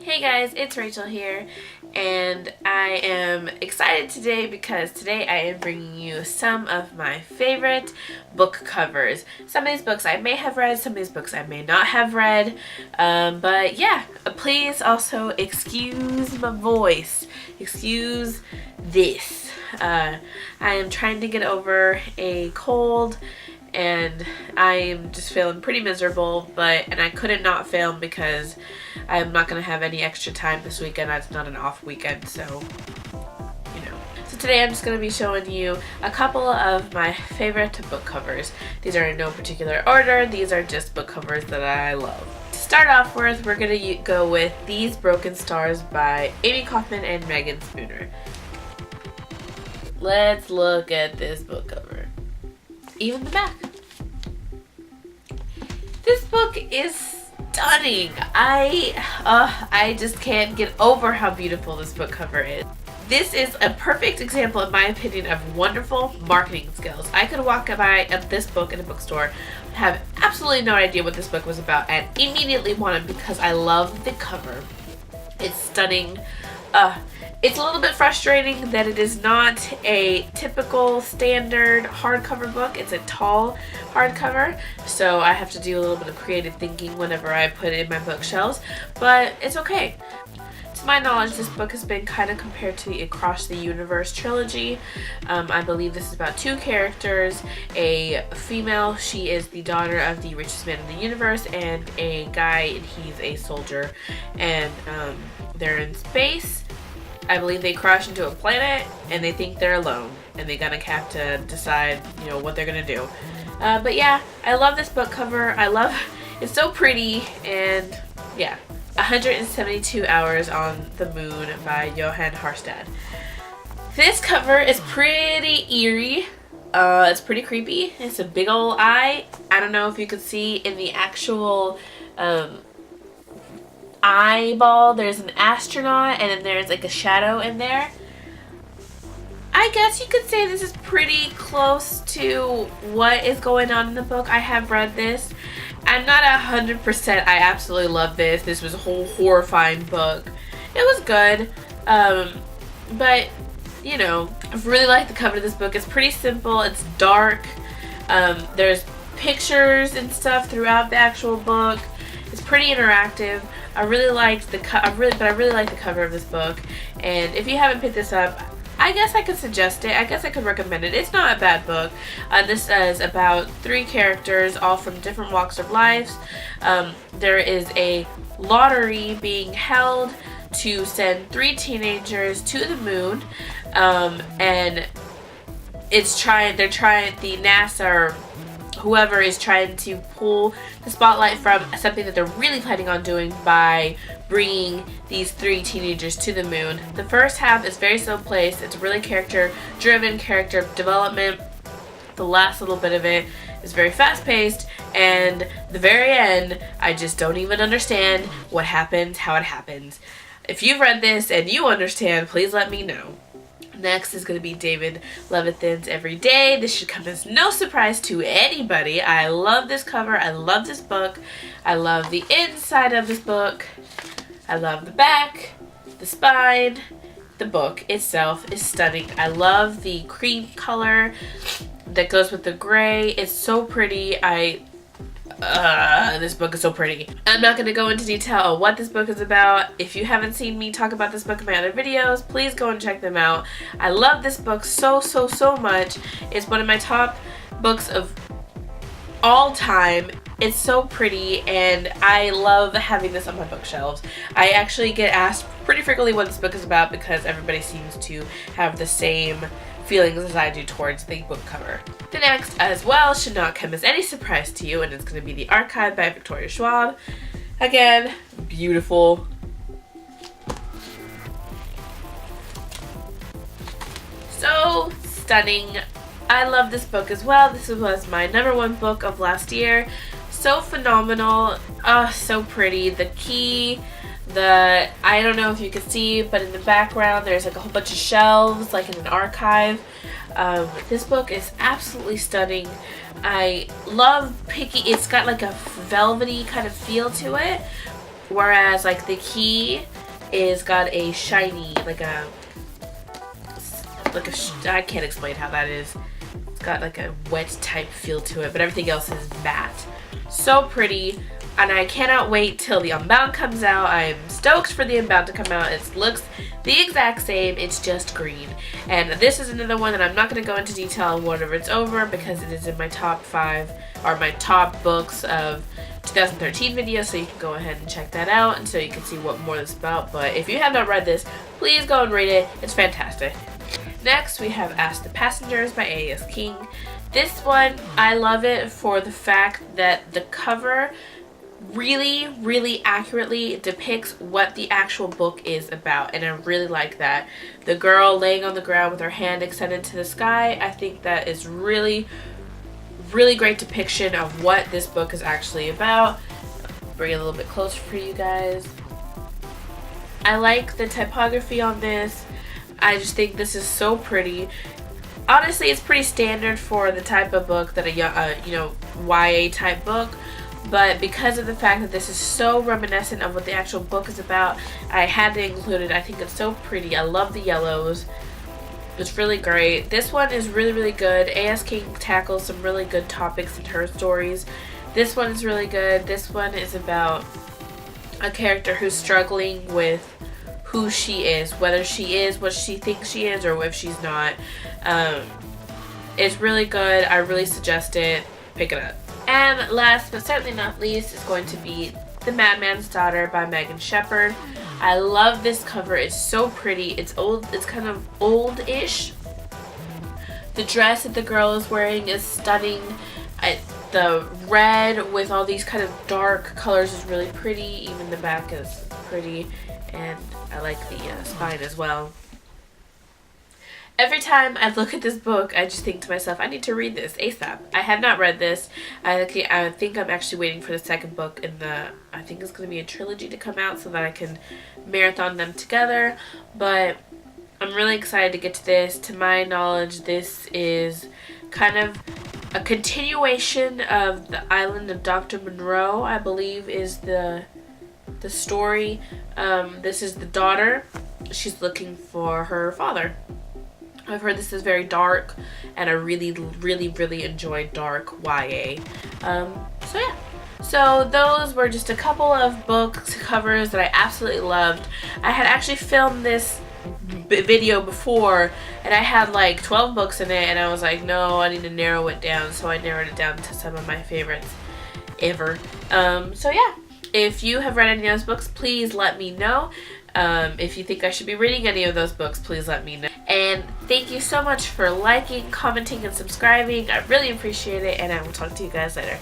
Hey guys, it's Rachel here, and I am excited today because today I am bringing you some of my favorite book covers. Some of these books I may have read, some of these books I may not have read, but yeah, please also excuse my voice, excuse this. I am trying to get over a cold and I am just feeling pretty miserable, and I couldn't not film because I'm not going to have any extra time this weekend. It's not an off weekend, so, you know. So today I'm just going to be showing you a couple of my favorite book covers. These are in no particular order. These are just book covers that I love. To start off with, we're going to go with These Broken Stars by Amy Kaufman and Megan Spooner. Let's look at this book cover. Even the back. This book is stunning. I just can't get over how beautiful this book cover is. This is a perfect example, in my opinion, of wonderful marketing skills. I could walk by this book in a bookstore, have absolutely no idea what this book was about, and immediately want it because I love the cover. It's stunning. It's a little bit frustrating that it is not a typical standard hardcover book. It's a tall hardcover, so I have to do a little bit of creative thinking whenever I put it in my bookshelves, but it's okay. To my knowledge, this book has been kind of compared to the Across the Universe trilogy. I believe this is about two characters, a female, she is the daughter of the richest man in the universe, and a guy, and he's a soldier, and they're in space. I believe they crash into a planet and they think they're alone and they gotta have to decide, what they're gonna do. But yeah, I love this book cover. It's so pretty, and yeah. 172 Hours on the Moon by Johan Harstad. This cover is pretty eerie. It's pretty creepy. It's a big old eye. I don't know if you could see in the actual eyeball, there's an astronaut, and then there's like a shadow in there. I guess you could say this is pretty close to what is going on in the book. I have read this. I'm not 100%. I absolutely love this. This was a whole horrifying book. It was good, but I really like the cover of this book. It's pretty simple. It's dark. There's pictures and stuff throughout the actual book. It's pretty interactive. I really like the cover of this book, and if you haven't picked this up, I guess I could suggest it. I guess I could recommend it. It's not a bad book. This is about three characters, all from different walks of life. There is a lottery being held to send three teenagers to the moon, and the NASA or whoever is trying to pull the spotlight from something that they're really planning on doing by bringing these three teenagers to the moon. The first half is very slow paced. It's really character-driven, character development. The last little bit of it is very fast-paced, and the very end, I just don't even understand what happens, how it happens. If you've read this and you understand, please let me know. Next is going to be David Levithan's Every Day. This should come as no surprise to anybody. I love this cover. I love this book. I love the inside of this book. I love the back, the spine. The book itself is stunning. I love the cream color that goes with the gray. It's so pretty. This book is so pretty. I'm not going to go into detail on what this book is about. If you haven't seen me talk about this book in my other videos, please go and check them out. I love this book so much. It's one of my top books of all time. It's so pretty, and I love having this on my bookshelves. I actually get asked pretty frequently what this book is about because everybody seems to have the same feelings as I do towards the book cover. The next as well should not come as any surprise to you, and it's going to be The Archive by Victoria Schwab. Again, beautiful. So stunning. I love this book as well. This was my #1 book of last year. So phenomenal. So pretty. The key, I don't know if you can see, but in the background there's like a whole bunch of shelves like in an archive. This book is absolutely stunning. I love it's got like a velvety kind of feel to it, Whereas like the key is got a shiny, I can't explain how that is. It's got like a wet type feel to it, but everything else is matte. So pretty, and I cannot wait till the Unbound comes out. I'm stoked for the Unbound to come out. It looks the exact same, it's just green. And this is another one that I'm not going to go into detail whenever it's over, because it is in my top 5, or my top books of 2013 video, so you can go ahead and check that out, and so you can see what more this is about. But if you have not read this, please go and read it. It's fantastic. Next, we have Ask the Passengers by A.S. King. This one, I love it for the fact that the cover really accurately depicts what the actual book is about, and I really like that. The girl laying on the ground with her hand extended to the sky, I think that is really great depiction of what this book is actually about. Bring it a little bit closer for you guys. I like the typography on this. I just think this is so pretty. Honestly, it's pretty standard for the type of book that YA type book, but because of the fact that this is so reminiscent of what the actual book is about, I had to include it. I think it's so pretty. I love the yellows. It's really great. This one is really good. A.S. King tackles some really good topics in her stories. This one is really good. This one is about a character who's struggling with who she is, whether she is what she thinks she is or if she's not. It's really good. I really suggest it. Pick it up. And last but certainly not least is going to be The Madman's Daughter by Megan Shepherd. I love this cover. It's so pretty. It's old. It's kind of old-ish. The dress that the girl is wearing is stunning. The red with all these kind of dark colors is really pretty. Even the back is pretty. And I like the spine as well. Every time I look at this book, I just think to myself, I need to read this ASAP. I have not read this. I think I'm actually waiting for the second book in I think it's going to be a trilogy to come out so that I can marathon them together. But I'm really excited to get to this. To my knowledge, this is kind of a continuation of The Island of Dr. Monroe, I believe is the story. This is the daughter. She's looking for her father. I've heard this is very dark, and I really enjoy dark YA. So yeah. So those were just a couple of books covers that I absolutely loved. I had actually filmed this video before, and I had like 12 books in it, and I was like, no, I need to narrow it down. So I narrowed it down to some of my favorites ever. So yeah. If you have read any of those books, please let me know. If you think I should be reading any of those books, please let me know. And thank you so much for liking, commenting, and subscribing. I really appreciate it, and I will talk to you guys later.